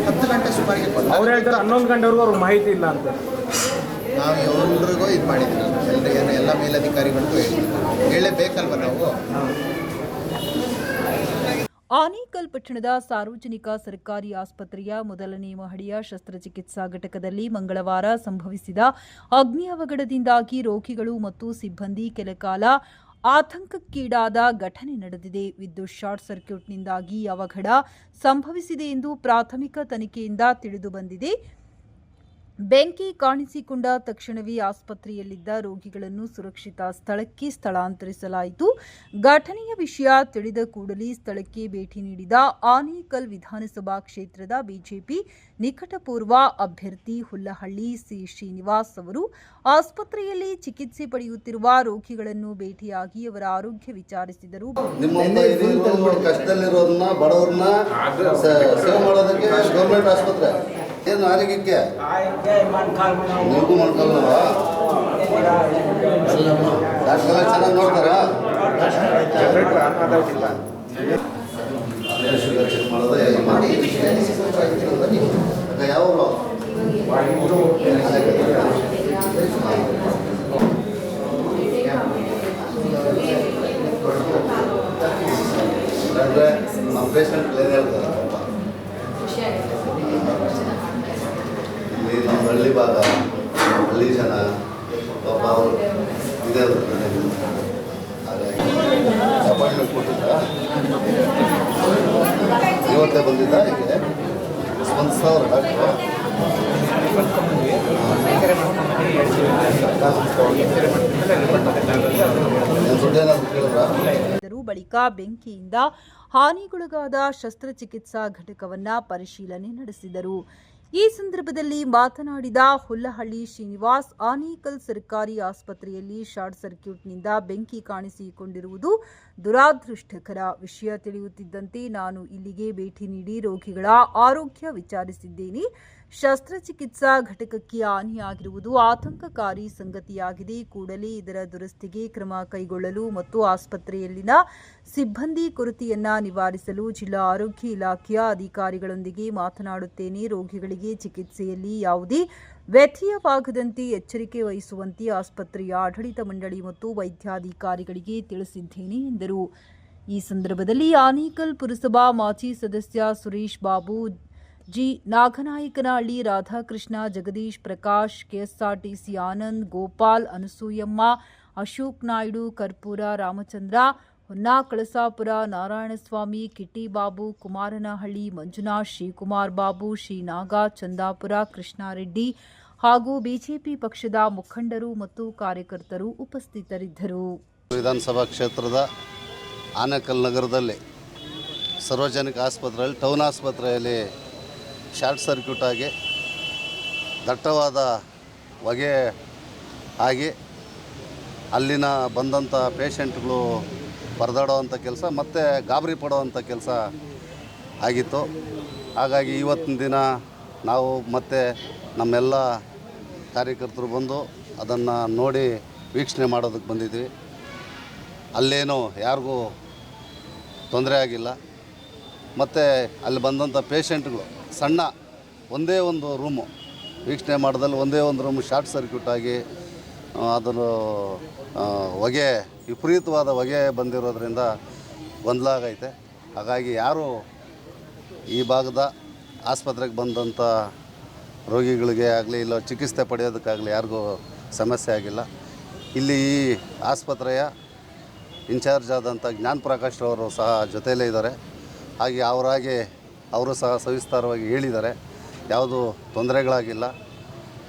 10 ಗಂಟೆ ಸುಮಾರಿಗೆ ಕೊಡ್ತಾರೆ. ಅವ್ರು ಹೇಳ್ತಾರೆ 11 ಗಂಟೆವರೆಗೂ ಅವ್ರಿಗೆ ಮಾಹಿತಿ ಇಲ್ಲ ಅಂತ. ನಾವು ಎಲ್ರಿಗೂ ಇದು ಮಾಡಿದ್ದೀವಿ, ಎಲ್ಲ ಮೇಲಧಿಕಾರಿಗಳಿಗೂ ಹೇಳಲೇಬೇಕಲ್ವ ನಾವು. ಆನೇಕಲ್ ಪಟ್ಟಣದ ಸಾರ್ವಜನಿಕ ಸರ್ಕಾರಿ ಆಸ್ಪತ್ರೆಯ ಮೊದಲನೇ ಮಹಡಿಯ ಶಸ್ತ್ರಚಿಕಿತ್ಸಾ ಘಟಕದಲ್ಲಿ ಮಂಗಳವಾರ ಸಂಭವಿಸಿದ ಅಗ್ನಿ ಅವಘಡದಿಂದಾಗಿ ರೋಗಿಗಳು ಮತ್ತು ಸಿಬ್ಬಂದಿ ಕೆಲಕಾಲ ಆತಂಕಕ್ಕೀಡಾದ ಘಟನೆ ನಡೆದಿದೆ. ವಿದ್ಯುತ್ ಶಾರ್ಟ್ ಸರ್ಕ್ಯೂಟ್ನಿಂದಾಗಿ ಅವಘಡ ಸಂಭವಿಸಿದೆ ಎಂದು ಪ್ರಾಥಮಿಕ ತನಿಖೆಯಿಂದ ತಿಳಿದುಬಂದಿದೆ. ಬೆಂಕಿ ಕಾಣಿಸಿಕೊಂಡ ತಕ್ಷಣವೇ ಆಸ್ಪತ್ರೆಯಲ್ಲಿದ್ದ ರೋಗಿಗಳನ್ನು ಸುರಕ್ಷಿತ ಸ್ಥಳಕ್ಕೆ ಸ್ಥಳಾಂತರಿಸಲಾಯಿತು. ಘಟನೆಯ ವಿಷಯ ತಿಳಿದ ಕೂಡಲೇ ಸ್ಥಳಕ್ಕೆ ಭೇಟಿ ನೀಡಿದ ಆನೇಕಲ್ ವಿಧಾನಸಭಾ ಕ್ಷೇತ್ರದ ಬಿಜೆಪಿ ನಿಕಟಪೂರ್ವ ಅಭ್ಯರ್ಥಿ ಹುಲ್ಲಹಳ್ಳಿ ಸಿ ಶ್ರೀನಿವಾಸ್ ಅವರು ಆಸ್ಪತ್ರೆಯಲ್ಲಿ ಚಿಕಿತ್ಸೆ ಪಡೆಯುತ್ತಿರುವ ರೋಗಿಗಳನ್ನು ಭೇಟಿಯಾಗಿ ಅವರ ಆರೋಗ್ಯ ವಿಚಾರಿಸಿದರು. ಕಷ್ಟದಲ್ಲಿರೋದನ್ನ ಬಡವ್ರನ್ನ ಸೇವೆ ಮಾಡೋದಕ್ಕೆ ಗೌರ್ಮೆಂಟ್ ಆಸ್ಪತ್ರೆ ಏನು ಆರೋಗ್ಯಕ್ಕೆ ನೀವು ಮಾಡ್ಕೊಳ್ಳಲ್ವಾ? ಡಾಕ್ಟರ್ ಚೆನ್ನಾಗಿ ನೋಡ್ತಾರಾ? ಶುಗರ್ ಚೆಕ್ ಮಾಡೋದು ಯಾವ ಅಂದರೆ ನಮ್ಮ ಪೇಷಂಟ್ ಏನು ಹೇಳ್ತಾರೆ ಇಲ್ಲಿ ನಮ್ಮ ಹಳ್ಳಿ ಭಾಗ ಹಳ್ಳಿ ಜನ ಪಾಪ ಅವರು ಇದೇ ಹಾಗಾಗಿ ಅಪಾಯಿಂಟ್ಮೆಂಟ್ ಕೊಟ್ಟಿದ್ದ ಇವತ್ತೇ ಬಂದಿದ್ದ ಹೀಗೆ ಸ್ಪಂದಿಸ್ತಾವ್ರ ಡಾಕ್ಟ್ರು. ಬಳಿಕ ಬೆಂಕಿಯಿಂದ ಹಾನಿಗೊಳಗಾದ ಶಸ್ತ್ರಚಿಕಿತ್ಸಾ ಘಟಕವನ್ನು ಪರಿಶೀಲನೆ ನಡೆಸಿದರು. ಈ ಸಂದರ್ಭದಲ್ಲಿ ಮಾತನಾಡಿದ ಹುಲ್ಲಹಳ್ಳಿ ಶ್ರೀನಿವಾಸ್, ಆನೇಕಲ್ ಸರ್ಕಾರಿ ಆಸ್ಪತ್ರೆಯಲ್ಲಿ ಶಾರ್ಟ್ ಸರ್ಕ್ಯೂಟ್ನಿಂದ ಬೆಂಕಿ ಕಾಣಿಸಿಕೊಂಡಿರುವುದು ದುರಾದೃಷ್ಟಕರ. ವಿಷಯ ತಿಳಿಯುತ್ತಿದ್ದಂತೆ ನಾನು ಇಲ್ಲಿಗೆ ಭೇಟಿ ನೀಡಿ ರೋಗಿಗಳ ಆರೋಗ್ಯ ವಿಚಾರಿಸಿದ್ದೇನೆ. ಶಸ್ತ್ರಚಿಕಿತ್ಸಾ ಘಟಕಕ್ಕೆ ಹಾನಿಯಾಗಿರುವುದು ಆತಂಕಕಾರಿ ಸಂಗತಿಯಾಗಿದೆ. ಕೂಡಲೇ ಇದರ ದುರಸ್ತಿಗೆ ಕ್ರಮ ಕೈಗೊಳ್ಳಲು ಮತ್ತು ಆಸ್ಪತ್ರೆಯಲ್ಲಿನ ಸಿಬ್ಬಂದಿ ಕೊರತೆಯನ್ನ ನಿವಾರಿಸಲು ಜಿಲ್ಲಾ ಆರೋಗ್ಯ ಇಲಾಖೆಯ ಅಧಿಕಾರಿಗಳೊಂದಿಗೆ ಮಾತನಾಡುತ್ತೇನೆ. ರೋಗಿಗಳಿಗೆ ಚಿಕಿತ್ಸೆಯಲ್ಲಿ ಯಾವುದೇ ವ್ಯತ್ಯಯವಾಗದಂತೆ ಎಚ್ಚರಿಕೆ ವಹಿಸುವಂತೆ ಆಸ್ಪತ್ರೆಯ ಆಡಳಿತ ಮಂಡಳಿ ಮತ್ತು ವೈದ್ಯಾಧಿಕಾರಿಗಳಿಗೆ ತಿಳಿಸಿದ್ದೇನೆ ಎಂದರು. ಈ ಸಂದರ್ಭದಲ್ಲಿ ಆನೇಕಲ್ ಪುರಸಭಾ ಮಾಜಿ ಸದಸ್ಯ ಸುರೇಶ್ ಬಾಬು, ಜಿ ನಾಗನಾಯಕನಹಳ್ಳಿ ರಾಧಾಕೃಷ್ಣ, ಜಗದೀಶ್, ಪ್ರಕಾಶ್, ಕೆಎಸ್ಆರ್ಟಿಸಿ ಆನಂದ್, ಗೋಪಾಲ್, ಅನಸೂಯಮ್ಮ, ಅಶೋಕ್ ನಾಯ್ಡು, ಕರ್ಪೂರ ರಾಮಚಂದ್ರ, ಹೊನ್ನಾಕಳಸಾಪುರ ನಾರಾಯಣಸ್ವಾಮಿ, ಕಿಟ್ಟಿ ಬಾಬು, ಕುಮಾರನಹಳ್ಳಿ ಮಂಜುನಾಥ್, ಶ್ರೀಕುಮಾರ್ ಬಾಬು, ಶ್ರೀನಾಗ, ಚಂದಾಪುರ, ಕೃಷ್ಣಾರೆಡ್ಡಿ ಹಾಗೂ ಬಿಜೆಪಿ ಪಕ್ಷದ ಮುಖಂಡರು ಮತ್ತು ಕಾರ್ಯಕರ್ತರು ಉಪಸ್ಥಿತರಿದ್ದರು. ವಿಧಾನಸಭಾ ಕ್ಷೇತ್ರದ ಆನೇಕಲ್ ನಗರದಲ್ಲಿ ಸಾರ್ವಜನಿಕ ಆಸ್ಪತ್ರೆಯಲ್ಲಿ ಟೌನ್ ಆಸ್ಪತ್ರೆಯಲ್ಲಿ ಶಾರ್ಟ್ ಸರ್ಕ್ಯೂಟ್ ಆಗಿ ದಟ್ಟವಾದ ಹೊಗೆ ಆಗಿ ಅಲ್ಲಿನ ಬಂದಂಥ ಪೇಷಂಟ್ಗಳು ಪರದಾಡುವಂಥ ಕೆಲಸ ಮತ್ತು ಗಾಬರಿ ಪಡುವಂಥ ಕೆಲಸ ಆಗಿತ್ತು. ಹಾಗಾಗಿ ಇವತ್ತಿನ ದಿನ ನಾವು ಮತ್ತು ನಮ್ಮೆಲ್ಲ ಕಾರ್ಯಕರ್ತರು ಬಂದು ಅದನ್ನು ನೋಡಿ ವೀಕ್ಷಣೆ ಮಾಡೋದಕ್ಕೆ ಬಂದಿದ್ವಿ. ಅಲ್ಲೇನೂ ಯಾರಿಗೂ ತೊಂದರೆ ಆಗಿಲ್ಲ. ಮತ್ತು ಅಲ್ಲಿ ಬಂದಂಥ ಪೇಷಂಟ್ಗಳು ಸಣ್ಣ ಒಂದೇ ಒಂದು ರೂಮು ವೀಕ್ಷಣೆ ಮಾಡೋದಲ್ಲಿ ಒಂದೇ ಒಂದು ರೂಮು ಶಾರ್ಟ್ ಸರ್ಕ್ಯೂಟ್ ಆಗಿ ಅದನ್ನು ಹೊಗೆ ವಿಪರೀತವಾದ ಹೊಗೆ ಬಂದಿರೋದ್ರಿಂದ ಗೊಂದಲ ಆಗೈತೆ. ಹಾಗಾಗಿ ಯಾರು ಈ ಭಾಗದ ಆಸ್ಪತ್ರೆಗೆ ಬಂದಂಥ ರೋಗಿಗಳಿಗೆ ಆಗಲಿ ಇಲ್ಲ ಚಿಕಿತ್ಸೆ ಪಡೆಯೋದಕ್ಕಾಗಲಿ ಯಾರಿಗೂ ಸಮಸ್ಯೆ ಆಗಿಲ್ಲ. ಇಲ್ಲಿ ಈ ಆಸ್ಪತ್ರೆಯ ಇನ್ಚಾರ್ಜ್ ಆದಂಥ ಜ್ಞಾನ ಪ್ರಕಾಶ್ ಅವರು ಸಹ ಜೊತೆಯಲ್ಲೇ ಇದ್ದಾರೆ. ಹಾಗೆ ಅವರು ಸಹ ಸವಿಸ್ತಾರವಾಗಿ ಹೇಳಿದ್ದಾರೆ, ಯಾವುದೂ ತೊಂದರೆಗಳಾಗಿಲ್ಲ.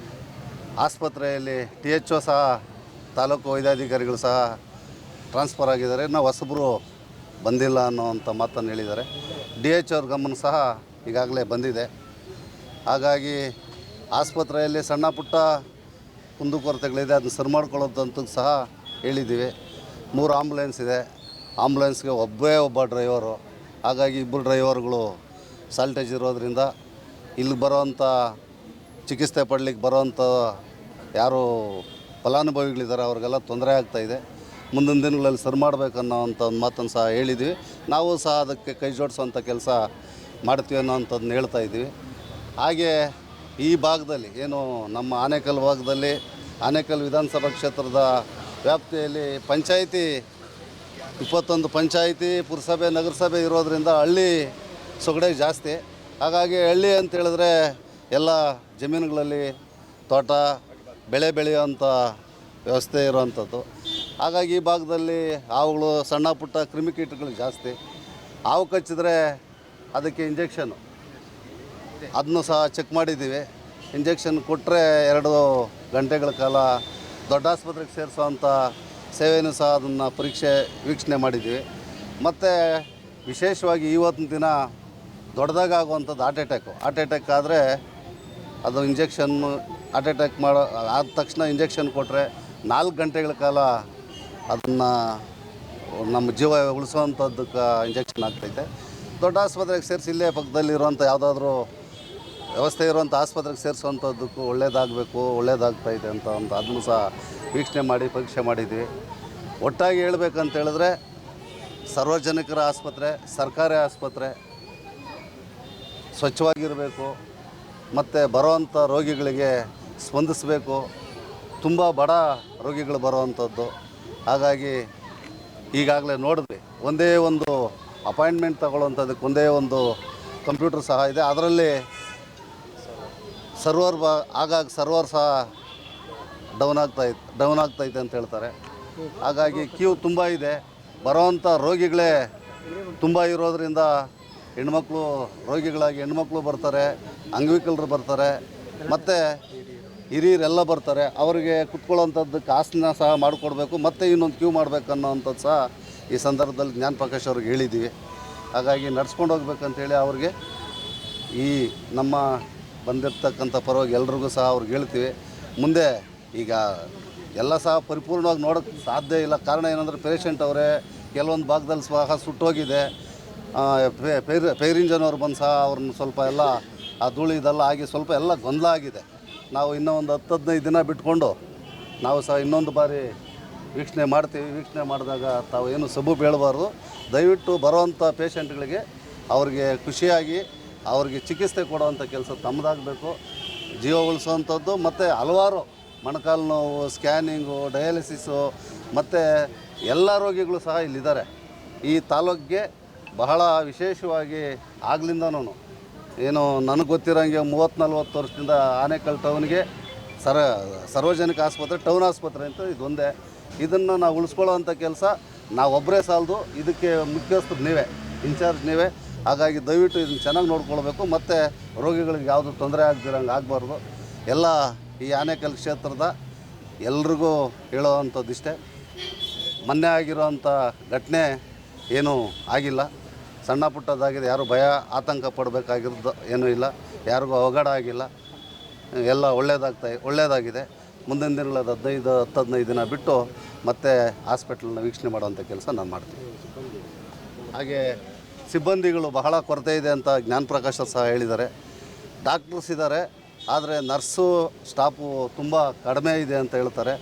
ಆಸ್ಪತ್ರೆಯಲ್ಲಿ THO ಸಹ ತಾಲೂಕು ವೈದ್ಯಾಧಿಕಾರಿಗಳು ಸಹ ಟ್ರಾನ್ಸ್ಫರ್ ಆಗಿದ್ದಾರೆ, ನಾವು ಹೊಸಬರು ಬಂದಿಲ್ಲ ಅನ್ನೋವಂಥ ಮಾತನ್ನು ಹೇಳಿದ್ದಾರೆ. DH ಅವ್ರ ಗಮನ ಸಹ ಈಗಾಗಲೇ ಬಂದಿದೆ. ಹಾಗಾಗಿ ಆಸ್ಪತ್ರೆಯಲ್ಲಿ ಸಣ್ಣ ಪುಟ್ಟ ಕುಂದುಕೊರತೆಗಳಿದೆ, ಅದನ್ನು ಸರಿ ಮಾಡ್ಕೊಳ್ಳೋದಂತೂ ಸಹ ಹೇಳಿದ್ದೀವಿ. 3 ಆಂಬುಲೆನ್ಸ್ ಇದೆ, ಆಂಬುಲೆನ್ಸ್ಗೆ ಒಬ್ಬ ಡ್ರೈವರು. ಹಾಗಾಗಿ 2 ಡ್ರೈವರ್ಗಳು ಸಾಲ್ಟೇಜ್ ಇರೋದ್ರಿಂದ ಇಲ್ಲಿ ಬರೋವಂಥ ಚಿಕಿತ್ಸೆ ಪಡಲಿಕ್ಕೆ ಬರೋವಂಥ ಯಾರು ಫಲಾನುಭವಿಗಳಿದ್ದಾರೆ ಅವ್ರಿಗೆಲ್ಲ ತೊಂದರೆ ಆಗ್ತಾಯಿದೆ. ಮುಂದಿನ ದಿನಗಳಲ್ಲಿ ಸರಿ ಮಾಡಬೇಕನ್ನೋವಂಥ ಒಂದು ಮಾತನ್ನು ಸಹ ಹೇಳಿದ್ವಿ. ನಾವು ಸಹ ಅದಕ್ಕೆ ಕೈ ಜೋಡಿಸೋವಂಥ ಕೆಲಸ ಮಾಡ್ತೀವಿ ಅನ್ನೋವಂಥದ್ದನ್ನ ಹೇಳ್ತಾಯಿದ್ವಿ. ಹಾಗೆ ಈ ಭಾಗದಲ್ಲಿ ಏನು ನಮ್ಮ ಆನೇಕಲ್ ಭಾಗದಲ್ಲಿ ಆನೇಕಲ್ ವಿಧಾನಸಭಾ ಕ್ಷೇತ್ರದ ವ್ಯಾಪ್ತಿಯಲ್ಲಿ ಪಂಚಾಯಿತಿ 21 ಪಂಚಾಯಿತಿ ಪುರಸಭೆ ನಗರಸಭೆ ಇರೋದರಿಂದ ಹಳ್ಳಿ ಸೊಗಡೆ ಜಾಸ್ತಿ. ಹಾಗಾಗಿ ಹಳ್ಳಿ ಅಂತ ಹೇಳಿದ್ರೆ ಎಲ್ಲ ಜಮೀನುಗಳಲ್ಲಿ ತೋಟ ಬೆಳೆ ಬೆಳೆಯುವಂಥ ವ್ಯವಸ್ಥೆ ಇರುವಂಥದ್ದು. ಹಾಗಾಗಿ ಈ ಭಾಗದಲ್ಲಿ ಹಾವುಗಳು ಸಣ್ಣ ಪುಟ್ಟ ಕ್ರಿಮಿಕೀಟಗಳು ಜಾಸ್ತಿ. ಹಾವು ಕಚ್ಚಿದ್ರೆ ಅದಕ್ಕೆ ಇಂಜೆಕ್ಷನ್ನು ಅದನ್ನು ಸಹ ಚೆಕ್ ಮಾಡಿದ್ದೀವಿ. ಇಂಜೆಕ್ಷನ್ ಕೊಟ್ಟರೆ 2 ಗಂಟೆಗಳ ಕಾಲ ದೊಡ್ಡ ಆಸ್ಪತ್ರೆಗೆ ಸೇರಿಸೋವಂಥ ಸೇವೆಯೂ ಸಹ ಅದನ್ನು ವೀಕ್ಷಣೆ ಮಾಡಿದ್ದೀವಿ. ಮತ್ತು ವಿಶೇಷವಾಗಿ ಇವತ್ತಿನ ದಿನ ದೊಡ್ಡದಾಗ ಆಗುವಂಥದ್ದು ಹಾರ್ಟ್ ಅಟ್ಯಾಕ್ ಆದರೆ ಅದು ಇಂಜೆಕ್ಷನ್ನು ಹಾರ್ಟ್ ಅಟ್ಯಾಕ್ ಆದ ತಕ್ಷಣ ಇಂಜೆಕ್ಷನ್ ಕೊಟ್ಟರೆ 4 ಗಂಟೆಗಳ ಕಾಲ ಅದನ್ನು ನಮ್ಮ ಜೀವ ಉಳಿಸೋವಂಥದ್ದಕ್ಕೆ ಇಂಜೆಕ್ಷನ್ ಆಗ್ತೈತೆ. ದೊಡ್ಡ ಆಸ್ಪತ್ರೆಗೆ ಸೇರಿಸಿ ಇಲ್ಲೇ ಪಕ್ಕದಲ್ಲಿರುವಂಥ ಯಾವುದಾದ್ರೂ ವ್ಯವಸ್ಥೆ ಇರುವಂಥ ಆಸ್ಪತ್ರೆಗೆ ಸೇರಿಸುವಂಥದ್ದಕ್ಕೂ ಒಳ್ಳೆಯದಾಗ್ತೈತೆ ಅಂತ ಅದನ್ನು ಸಹ ವೀಕ್ಷಣೆ ಮಾಡಿ ಪರೀಕ್ಷೆ ಮಾಡಿದ್ವಿ. ಒಟ್ಟಾಗಿ ಹೇಳ್ಬೇಕಂತ ಹೇಳಿದ್ರೆ ಸಾರ್ವಜನಿಕರ ಆಸ್ಪತ್ರೆ, ಸರ್ಕಾರಿ ಆಸ್ಪತ್ರೆ ಸ್ವಚ್ಛವಾಗಿರಬೇಕು ಮತ್ತು ಬರೋವಂಥ ರೋಗಿಗಳಿಗೆ ಸ್ಪಂದಿಸಬೇಕು. ತುಂಬ ಬಡ ರೋಗಿಗಳು ಬರೋವಂಥದ್ದು. ಹಾಗಾಗಿ ಈಗಾಗಲೇ ನೋಡಿದ್ವಿ, ಒಂದೇ ಒಂದು ಅಪಾಯಿಂಟ್ಮೆಂಟ್ ತಗೊಳ್ಳೋವಂಥದ್ದಕ್ಕೆ ಒಂದೇ ಒಂದು ಕಂಪ್ಯೂಟರ್ ಸಹ ಇದೆ. ಅದರಲ್ಲಿ ಸರ್ವರ್ ಸಹ ಡೌನ್ ಆಗ್ತೈತೆ ಅಂತ ಹೇಳ್ತಾರೆ. ಹಾಗಾಗಿ ಕ್ಯೂ ತುಂಬ ಇದೆ. ಬರೋವಂಥ ರೋಗಿಗಳೇ ತುಂಬ ಇರೋದರಿಂದ ರೋಗಿಗಳಾಗಿ ಹೆಣ್ಮಕ್ಳು ಬರ್ತಾರೆ, ಅಂಗವಿಕಲರು ಬರ್ತಾರೆ, ಮತ್ತು ಹಿರಿಯರೆಲ್ಲ ಬರ್ತಾರೆ. ಅವರಿಗೆ ಕುತ್ಕೊಳ್ಳೋವಂಥದ್ದಕ್ಕೆ ಆಸನ ಸಹ ಮಾಡಿಕೊಡ್ಬೇಕು, ಮತ್ತು ಇನ್ನೊಂದು ಕ್ಯೂ ಮಾಡಬೇಕು ಅನ್ನೋವಂಥದ್ದು ಸಹ ಈ ಸಂದರ್ಭದಲ್ಲಿ ಜ್ಞಾನ ಪ್ರಕಾಶ್ ಅವ್ರಿಗೆ ಹೇಳಿದ್ದೀವಿ. ಹಾಗಾಗಿ ನಡ್ಸ್ಕೊಂಡು ಹೋಗ್ಬೇಕಂತೇಳಿ ಅವ್ರಿಗೆ ಈ ನಮ್ಮ ಬಂದಿರ್ತಕ್ಕಂಥ ಪರವಾಗಿ ಎಲ್ರಿಗೂ ಸಹ ಅವ್ರಿಗೆ ಹೇಳ್ತೀವಿ. ಮುಂದೆ ಈಗ ಎಲ್ಲ ಸಹ ಪರಿಪೂರ್ಣವಾಗಿ ನೋಡೋಕ್ಕೆ ಸಾಧ್ಯ ಇಲ್ಲ. ಕಾರಣ ಏನಂದರೆ ಪೇಷೆಂಟ್ ಅವರೇ ಕೆಲವೊಂದು ಭಾಗದಲ್ಲಿ ಸಹ ಸುಟ್ಟೋಗಿದೆ. ಫೈರ್ ಇಂಜನ್ ಅವ್ರು ಬಂದು ಸಹ ಅವ್ರನ್ನ ಸ್ವಲ್ಪ ಎಲ್ಲ ಆ ಧೂಳು ಇದೆಲ್ಲ ಆಗಿ ಸ್ವಲ್ಪ ಎಲ್ಲ ಗೊಂದಲ ಆಗಿದೆ. ನಾವು ಇನ್ನೂ ಒಂದು 10-15 ದಿನ ಬಿಟ್ಕೊಂಡು ನಾವು ಸಹ ಇನ್ನೊಂದು ಬಾರಿ ವೀಕ್ಷಣೆ ಮಾಡ್ತೀವಿ. ವೀಕ್ಷಣೆ ಮಾಡಿದಾಗ ತಾವು ಏನು ಸಬು ಬೀಳಬಾರ್ದು. ದಯವಿಟ್ಟು ಬರೋವಂಥ ಪೇಷೆಂಟ್ಗಳಿಗೆ ಅವ್ರಿಗೆ ಖುಷಿಯಾಗಿ ಅವ್ರಿಗೆ ಚಿಕಿತ್ಸೆ ಕೊಡುವಂಥ ಕೆಲಸ ತಮ್ಮದಾಗಬೇಕು. ಜೀವ ಉಳಿಸೋವಂಥದ್ದು ಮತ್ತು ಹಲವಾರು ಮೊಣಕಾಲು ನೋವು, ಸ್ಕ್ಯಾನಿಂಗು, ಡಯಾಲಿಸಿಸು ಮತ್ತು ಎಲ್ಲ ರೋಗಿಗಳು ಸಹ ಇಲ್ಲಿದ್ದಾರೆ. ಈ ತಾಲೂಕಿಗೆ ಬಹಳ ವಿಶೇಷವಾಗಿ ಆಗ್ಲಿಂದನೂ ಏನು ನನಗೆ ಗೊತ್ತಿರೋಂಗೆ 30-40 ವರ್ಷದಿಂದ ಆನೇಕಲ್ ಟೌನ್ಗೆ ಸಾರ್ವಜನಿಕ ಆಸ್ಪತ್ರೆ, ಟೌನ್ ಆಸ್ಪತ್ರೆ ಅಂತ ಇದೊಂದೇ. ಇದನ್ನು ನಾವು ಉಳಿಸ್ಕೊಳ್ಳೋವಂಥ ಕೆಲಸ ನಾವೊಬ್ಬರೇ ಸಾಲದು. ಇದಕ್ಕೆ ಮುಖ್ಯಸ್ಥರು ನೀವೇ, ಇನ್ಚಾರ್ಜ್ ನೀವೇ. ಹಾಗಾಗಿ ದಯವಿಟ್ಟು ಇದನ್ನು ಚೆನ್ನಾಗಿ ನೋಡ್ಕೊಳ್ಬೇಕು ಮತ್ತು ರೋಗಿಗಳಿಗೆ ಯಾವುದು ತೊಂದರೆ ಆಗದಿರಂಗೆ ಆಗಬಾರ್ದು. ಎಲ್ಲ ಈ ಆನೇಕಲ್ ಕ್ಷೇತ್ರದ ಎಲ್ರಿಗೂ ಹೇಳೋವಂಥದ್ದಿಷ್ಟೇ. ಮೊನ್ನೆ ಆಗಿರೋವಂಥ ಘಟನೆ ಏನೂ ಆಗಿಲ್ಲ, ಸಣ್ಣ ಪುಟ್ಟದಾಗಿದೆ. ಯಾರು ಭಯ ಆತಂಕ ಪಡಬೇಕಾಗಿರೋದು ಏನೂ ಇಲ್ಲ, ಯಾರಿಗೂ ಅವಘಡ ಆಗಿಲ್ಲ. ಎಲ್ಲ ಒಳ್ಳೆಯದಾಗಿದೆ. ಮುಂದಿನ ದಿನಗಳಲ್ಲಿ 15 ದಿನ ಬಿಟ್ಟು ಮತ್ತೆ ಹಾಸ್ಪಿಟಲ್ನ ವೀಕ್ಷಣೆ ಮಾಡುವಂಥ ಕೆಲಸ ನಾನು ಮಾಡ್ತೀನಿ. ಹಾಗೆ ಸಿಬ್ಬಂದಿಗಳು ಬಹಳ ಕೊರತೆ ಇದೆ ಅಂತ ಜ್ಞಾನ ಪ್ರಕಾಶ ಸಹ ಹೇಳಿದ್ದಾರೆ. ಡಾಕ್ಟರ್ಸ್ ಇದ್ದಾರೆ, ಆದರೆ ನರ್ಸು ಸ್ಟಾಫು ತುಂಬ ಕಡಿಮೆ ಇದೆ ಅಂತ ಹೇಳ್ತಾರೆ.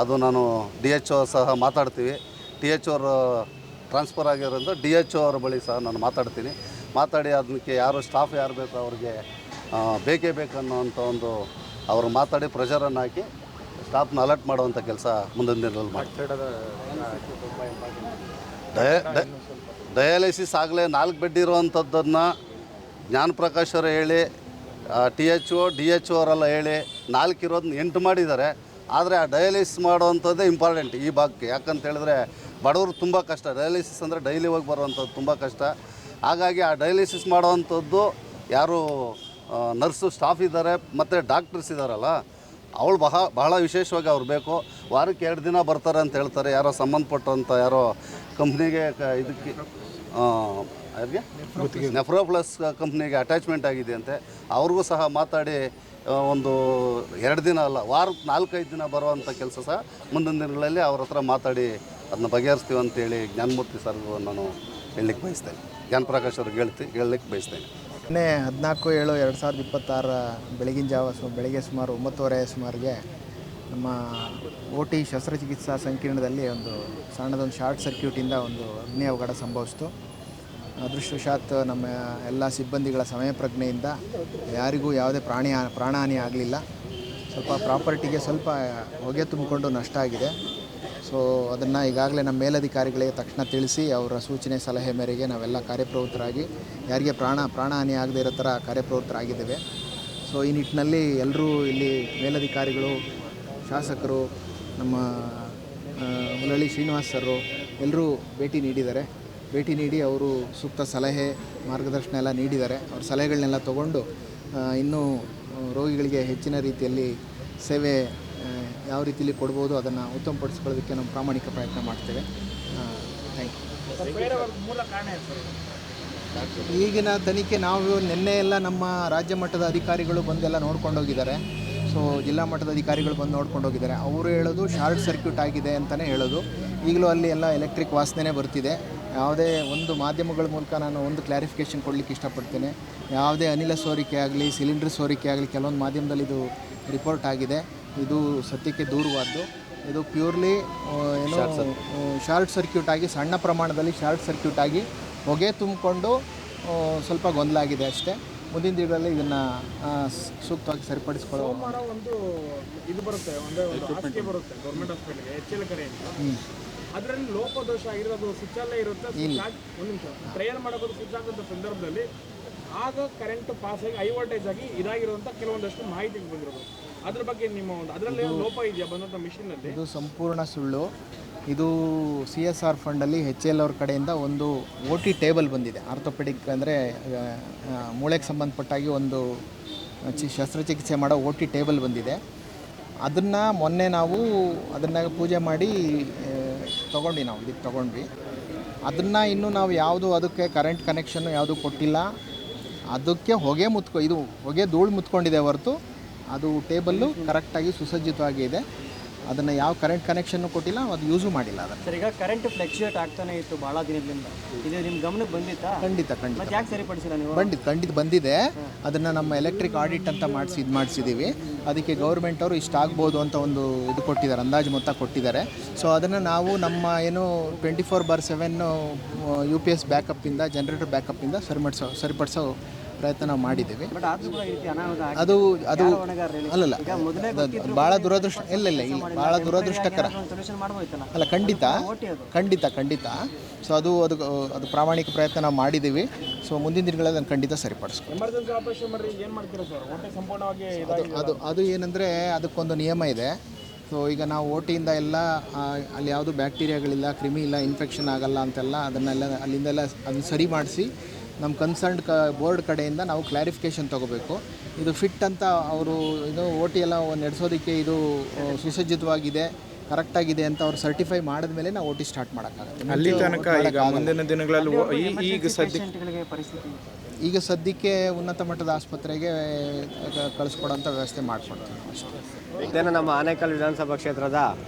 ಅದು ನಾನು DHO ಸಹ ಮಾತಾಡ್ತೀವಿ. THO ಟ್ರಾನ್ಸ್ಫರ್ ಆಗಿರೋದ್ರಿಂದ DHO ಅವ್ರ ಬಳಿ ಸಹ ನಾನು ಮಾತಾಡಿ ಅದಕ್ಕೆ ಸ್ಟಾಫ್ ಯಾರು ಬೇಕೋ ಅವ್ರಿಗೆ ಬೇಕೇ ಬೇಕನ್ನುವಂಥ ಒಂದು ಅವರು ಮಾತಾಡಿ ಪ್ರೆಷರನ್ನು ಹಾಕಿ ಸ್ಟಾಫ್ನ ಅಲರ್ಟ್ ಮಾಡುವಂಥ ಕೆಲಸ ಮುಂದಿನ ದಿನದಲ್ಲಿ ಮಾಡ್ತೀವಿ. ಡಯಾಲಿಸಿಸ್ ಆಗಲೇ 4 ಬೆಡ್ ಇರುವಂಥದ್ದನ್ನು ಜ್ಞಾನ ಪ್ರಕಾಶ್ ಅವರು ಹೇಳಿ, THO DHO ಅವರೆಲ್ಲ ಹೇಳಿ 4 ಇರೋದನ್ನ 8 ಮಾಡಿದ್ದಾರೆ. ಆದರೆ ಆ ಡಯಾಲಿಸಿಸ್ ಮಾಡುವಂಥದ್ದೇ ಇಂಪಾರ್ಟೆಂಟ್ ಈ ಭಾಗಕ್ಕೆ. ಯಾಕಂತ ಹೇಳಿದ್ರೆ ಬಡವರು ತುಂಬ ಕಷ್ಟ. ಡಯಾಲಿಸಿಸ್ ಅಂದರೆ ಡೈಲಿ ಹೋಗಿ ಬರುವಂಥದ್ದು ತುಂಬ ಕಷ್ಟ. ಹಾಗಾಗಿ ಆ ಡಯಾಲಿಸಿಸ್ ಮಾಡುವಂಥದ್ದು ಯಾರು ನರ್ಸು ಸ್ಟಾಫ್ ಇದ್ದಾರೆ ಮತ್ತು ಡಾಕ್ಟರ್ಸ್ ಇದ್ದಾರಲ್ಲ, ಅವಳು ಬಹಳ ವಿಶೇಷವಾಗಿ ಅವ್ರು ಬೇಕು. ವಾರಕ್ಕೆ 2 ದಿನ ಬರ್ತಾರೆ ಅಂತ ಹೇಳ್ತಾರೆ. ಯಾರೋ ಸಂಬಂಧಪಟ್ಟಂಥ ಕಂಪ್ನಿಗೆ ಇದಕ್ಕೆ ಯಾರಿಗೆ ನೆಫ್ರೋಪ್ಲಸ್ ಕಂಪ್ನಿಗೆ ಅಟ್ಯಾಚ್ಮೆಂಟ್ ಆಗಿದೆ ಅಂತೆ. ಅವ್ರಿಗೂ ಸಹ ಮಾತಾಡಿ ಒಂದು 2 ದಿನ ಅಲ್ಲ, ವಾರಕ್ಕೆ 4-5 ದಿನ ಬರುವಂಥ ಕೆಲಸ ಸಹ ಮುಂದಿನ ದಿನಗಳಲ್ಲಿ ಅವ್ರ ಹತ್ರ ಮಾತಾಡಿ ಅದನ್ನ ಬಗೆಹರಿಸ್ತೀವಿ ಅಂತೇಳಿ ಜ್ಞಾನಮೂರ್ತಿ ಸರ್ಗೂ ನಾನು ಹೇಳಲಿಕ್ಕೆ ಬಯಸ್ತೇನೆ. ಜ್ಞಾನ ಪ್ರಕಾಶ್ ಅವ್ರಿಗೆ ಹೇಳಲಿಕ್ಕೆ ಬಯಸ್ತೇನೆ. ನಿನ್ನೆ 14/7/2026 ಬೆಳಗಿನ ಜಾವ ಬೆಳಗ್ಗೆ ಸುಮಾರು 9:30 ಸುಮಾರಿಗೆ ನಮ್ಮ OT ಶಸ್ತ್ರಚಿಕಿತ್ಸಾ ಸಂಕೀರ್ಣದಲ್ಲಿ ಒಂದು ಸಣ್ಣದೊಂದು ಶಾರ್ಟ್ ಸರ್ಕ್ಯೂಟಿಂದ ಒಂದು ಅಗ್ನಿ ಅವಘಡ ಸಂಭವಿಸಿತು. ಅದೃಷ್ಟವಶಾತ್ ನಮ್ಮ ಎಲ್ಲ ಸಿಬ್ಬಂದಿಗಳ ಸಮಯ ಪ್ರಜ್ಞೆಯಿಂದ ಯಾರಿಗೂ ಯಾವುದೇ ಪ್ರಾಣಹಾನಿ ಆಗಲಿಲ್ಲ. ಸ್ವಲ್ಪ ಪ್ರಾಪರ್ಟಿಗೆ ಸ್ವಲ್ಪ ಹೊಗೆ ತುಂಬಿಕೊಂಡು ನಷ್ಟ ಆಗಿದೆ. ಸೊ ಅದನ್ನು ಈಗಾಗಲೇ ನಮ್ಮ ಮೇಲಧಿಕಾರಿಗಳಿಗೆ ತಕ್ಷಣ ತಿಳಿಸಿ ಅವರ ಸೂಚನೆ ಸಲಹೆ ಮೇರೆಗೆ ನಾವೆಲ್ಲ ಕಾರ್ಯಪ್ರವೃತ್ತರಾಗಿ ಯಾರಿಗೆ ಪ್ರಾಣಹಾನಿ ಆಗದೇ ಇರೋ ಥರ ಕಾರ್ಯಪ್ರವೃತ್ತರಾಗಿದ್ದೇವೆ. ಸೊ ಈ ನಿಟ್ಟಿನಲ್ಲಿ ಎಲ್ಲರೂ ಇಲ್ಲಿ ಮೇಲಧಿಕಾರಿಗಳು, ಶಾಸಕರು, ನಮ್ಮ ಹುಲಹಳ್ಳಿ ಶ್ರೀನಿವಾಸ್ ಸರು ಎಲ್ಲರೂ ಭೇಟಿ ನೀಡಿ ಅವರು ಸೂಕ್ತ ಸಲಹೆ ಮಾರ್ಗದರ್ಶನ ಎಲ್ಲ ನೀಡಿದ್ದಾರೆ. ಅವ್ರ ಸಲಹೆಗಳನ್ನೆಲ್ಲ ತಗೊಂಡು ಇನ್ನೂ ರೋಗಿಗಳಿಗೆ ಹೆಚ್ಚಿನ ರೀತಿಯಲ್ಲಿ ಸೇವೆ ಯಾವ ರೀತಿಯಲ್ಲಿ ಕೊಡ್ಬೋದು ಅದನ್ನು ಉತ್ತಮಪಡಿಸ್ಕೊಳ್ಳೋದಕ್ಕೆ ನಾವು ಪ್ರಾಮಾಣಿಕ ಪ್ರಯತ್ನ ಮಾಡ್ತೇವೆ. Thank you. ಈಗಿನ ತನಿಖೆ ನಾವು ನಿನ್ನೆ ಎಲ್ಲ ನಮ್ಮ ರಾಜ್ಯ ಮಟ್ಟದ ಅಧಿಕಾರಿಗಳು ಬಂದೆಲ್ಲ ನೋಡ್ಕೊಂಡೋಗಿದ್ದಾರೆ. ಸೊ ಜಿಲ್ಲಾ ಮಟ್ಟದ ಅಧಿಕಾರಿಗಳು ಬಂದು ನೋಡ್ಕೊಂಡು ಹೋಗಿದ್ದಾರೆ. ಅವರು ಹೇಳೋದು ಶಾರ್ಟ್ ಸರ್ಕ್ಯೂಟ್ ಆಗಿದೆ ಅಂತಲೇ ಹೇಳೋದು. ಈಗಲೂ ಅಲ್ಲಿ ಎಲ್ಲ ಎಲೆಕ್ಟ್ರಿಕ್ ವಾಸನೆ ಬರ್ತಿದೆ. ಯಾವುದೇ ಒಂದು ಮಾಧ್ಯಮಗಳ ಮೂಲಕ ನಾನು ಒಂದು ಕ್ಲಾರಿಫಿಕೇಷನ್ ಕೊಡಲಿಕ್ಕೆ ಇಷ್ಟಪಡ್ತೇನೆ. ಯಾವುದೇ ಅನಿಲ ಸೋರಿಕೆ ಆಗಲಿ, ಸಿಲಿಂಡರ್ ಸೋರಿಕೆ ಆಗಲಿ ಕೆಲವೊಂದು ಮಾಧ್ಯಮದಲ್ಲಿ ಇದು ರಿಪೋರ್ಟ್ ಆಗಿದೆ. ಇದು ಸತ್ಯಕ್ಕೆ ದೂರವಾದ್ದು. ಇದು ಪ್ಯೂರ್ಲಿ ಶಾರ್ಟ್ ಸರ್ಕ್ಯೂಟ್ ಆಗಿ, ಸಣ್ಣ ಪ್ರಮಾಣದಲ್ಲಿ ಶಾರ್ಟ್ ಸರ್ಕ್ಯೂಟ್ ಆಗಿ ಹೊಗೆ ತುಂಬಿಕೊಂಡು ಸ್ವಲ್ಪ ಗೊಂದಲ ಆಗಿದೆ ಅಷ್ಟೇ. ಮುಂದಿನ ದಿನಗಳಲ್ಲಿ ಇದನ್ನು ಸೂಕ್ತವಾಗಿ ಸರಿಪಡಿಸ್ಕೊಳ್ಳೋ ಒಂದು ಇದು ಬರುತ್ತೆ, ಒಂದು ಬರುತ್ತೆ ಗೌರ್ಮೆಂಟ್ ಹಾಸ್ಪಿಟಲ್ಗೆ HL ಕಡೆಯಿಂದ. ಅದರಲ್ಲಿ ಲೋಪದೋಷ ಆಗಿರೋದು ಸ್ವಿಚ್ ಅಲ್ಲೇ ಇರುತ್ತೆ. ಒಂದು ನಿಮಿಷ ಟ್ರಯಲ್ ಮಾಡೋದು ಸ್ವಿಚ್ ಆಗೋಂಥ ಸಂದರ್ಭದಲ್ಲಿ ಆಗ ಕರೆಂಟ್ ಪಾಸ್ ಆಗಿ ಹೈ ವೋಲ್ಟೇಜ್ ಆಗಿ ಇದಾಗಿರುವಂಥ ಕೆಲವೊಂದಷ್ಟು ಮಾಹಿತಿ ಬಂದಿರೋದು. ಅದ್ರ ಬಗ್ಗೆ ನಿಮ್ಮ ಒಂದು ಅದರಲ್ಲಿ ಲೋಪ ಇದೆಯಾ ಬಂದಂಥ ಮಿಷಿನಲ್ಲಿ? ಇದು ಸಂಪೂರ್ಣ ಸುಳ್ಳು. ಇದು CSR ಫಂಡಲ್ಲಿ HL ಅವ್ರ ಕಡೆಯಿಂದ ಒಂದು OT ಟೇಬಲ್ ಬಂದಿದೆ. ಆರ್ಥೋಪೆಡಿಕ್ ಅಂದರೆ ಮೂಳೆಗೆ ಸಂಬಂಧಪಟ್ಟಾಗಿ ಒಂದು ಶಸ್ತ್ರಚಿಕಿತ್ಸೆ ಮಾಡೋ OT ಟೇಬಲ್ ಬಂದಿದೆ. ಅದನ್ನು ಮೊನ್ನೆ ನಾವು ಅದನ್ನು ಪೂಜೆ ಮಾಡಿ ತೊಗೊಂಡ್ವಿ. ಅದನ್ನು ಇನ್ನೂ ನಾವು ಯಾವುದು ಅದಕ್ಕೆ ಕರೆಂಟ್ ಕನೆಕ್ಷನ್ನು ಯಾವುದು ಕೊಟ್ಟಿಲ್ಲ. ಅದಕ್ಕೆ ಹೊಗೆ ಧೂಳು ಮುತ್ಕೊಂಡಿದೆ ಹೊರತು ಅದು ಟೇಬಲ್ಲು ಕರೆಕ್ಟಾಗಿ ಸುಸಜ್ಜಿತವಾಗಿದೆ. ಅದನ್ನು ಯಾವ ಕರೆಂಟ್ ಕನೆಕ್ಷನ್ನು ಕೊಟ್ಟಿಲ್ಲ, ಅದು ಯೂಸು ಮಾಡಿಲ್ಲ. ಅದನ್ನು ಸರ್, ಈಗ ಕರೆಂಟ್ ಫ್ಲಕ್ಚುಯೇಟ್ ಆಗ್ತಾನೆ ಇತ್ತು ಭಾಳ ದಿನದಿಂದ. ಇದು ನಿಮ್ಮ ಗಮನಕ್ಕೆ ಬಂದಿತ್ತಾ? ಖಂಡಿತ ಯಾಕೆ ಸರಿಪಡಿಸಿಲ್ಲ ನೀವು? ಖಂಡಿತ ಬಂದಿದೆ. ಅದನ್ನು ನಮ್ಮ ಎಲೆಕ್ಟ್ರಿಕ್ ಆಡಿಟ್ ಅಂತ ಮಾಡಿಸಿದ್ದೀವಿ. ಅದಕ್ಕೆ ಗೌರ್ಮೆಂಟ್ ಅವರು ಇಷ್ಟ ಆಗ್ಬೋದು ಅಂತ ಒಂದು ಇದು ಕೊಟ್ಟಿದ್ದಾರೆ, ಅಂದಾಜು ಮೊತ್ತ ಕೊಟ್ಟಿದ್ದಾರೆ. ಸೊ ಅದನ್ನು ನಾವು ನಮ್ಮ ಏನು 24/7 UPS ಬ್ಯಾಕಪ್ಪಿಂದ, ಜನರೇಟರ್ ಬ್ಯಾಕಪ್ಪಿಂದ ಸರಿಪಡಿಸೋ ಪ್ರಯತ್ನ ನಾವು ಮಾಡಿದ್ದೀವಿ. ಅದು ಅಲ್ಲಲ್ಲ, ಭಾಳ ಭಾಳ ದುರದೃಷ್ಟಕರ ಅಲ್ಲ. ಖಂಡಿತ. ಸೊ ಅದು ಪ್ರಾಮಾಣಿಕ ಪ್ರಯತ್ನ ನಾವು ಮಾಡಿದ್ದೀವಿ. ಸೊ ಮುಂದಿನ ದಿನಗಳಲ್ಲಿ ಅದನ್ನು ಖಂಡಿತ ಸರಿಪಡಿಸ್ತೀವಿ. ಅದು ಏನಂದರೆ ಅದಕ್ಕೊಂದು ನಿಯಮ ಇದೆ. ಸೊ ಈಗ ನಾವು OTಯಿಂದ ಎಲ್ಲ ಅಲ್ಲಿ ಯಾವುದು ಬ್ಯಾಕ್ಟೀರಿಯಾಗಳಿಲ್ಲ, ಕ್ರಿಮಿ ಇಲ್ಲ, ಇನ್ಫೆಕ್ಷನ್ ಆಗಲ್ಲ ಅಂತೆಲ್ಲ ಅಲ್ಲಿಂದೆಲ್ಲ ಅದನ್ನು ಸರಿ ಮಾಡಿಸಿ ನಮ್ಮ ಕನ್ಸರ್ನ್ಡ್ ಬೋರ್ಡ್ ಕಡೆಯಿಂದ ನಾವು ಕ್ಲಾರಿಫಿಕೇಷನ್ ತೊಗೋಬೇಕು. ಇದು ಫಿಟ್ ಅಂತ ಅವರು ಇದು OT ಎಲ್ಲ ನಡೆಸೋದಕ್ಕೆ ಇದು ಸುಸಜ್ಜಿತವಾಗಿದೆ, ಕರೆಕ್ಟಾಗಿದೆ ಅಂತ ಅವ್ರು ಸರ್ಟಿಫೈ ಮಾಡಿದ ಮೇಲೆ ನಾವು OT ಸ್ಟಾರ್ಟ್ ಮಾಡೋಕ್ಕಾಗುತ್ತೆ. ಅಲ್ಲಿ ತನಕ ಈಗ ಮುಂದಿನ ದಿನಗಳಲ್ಲಿ ಈಗ ಸದ್ಯಕ್ಕೆ ಉನ್ನತ ಮಟ್ಟದ ಆಸ್ಪತ್ರೆಗೆ ಕಳಿಸ್ಕೊಡೋಂಥ ವ್ಯವಸ್ಥೆ ಮಾಡಿಕೊಡ್ತೀವಿ ಅಷ್ಟೇ. ಇದೇನು ನಮ್ಮ ಆನೇಕಲ್ ವಿಧಾನಸಭಾ ಕ್ಷೇತ್ರದ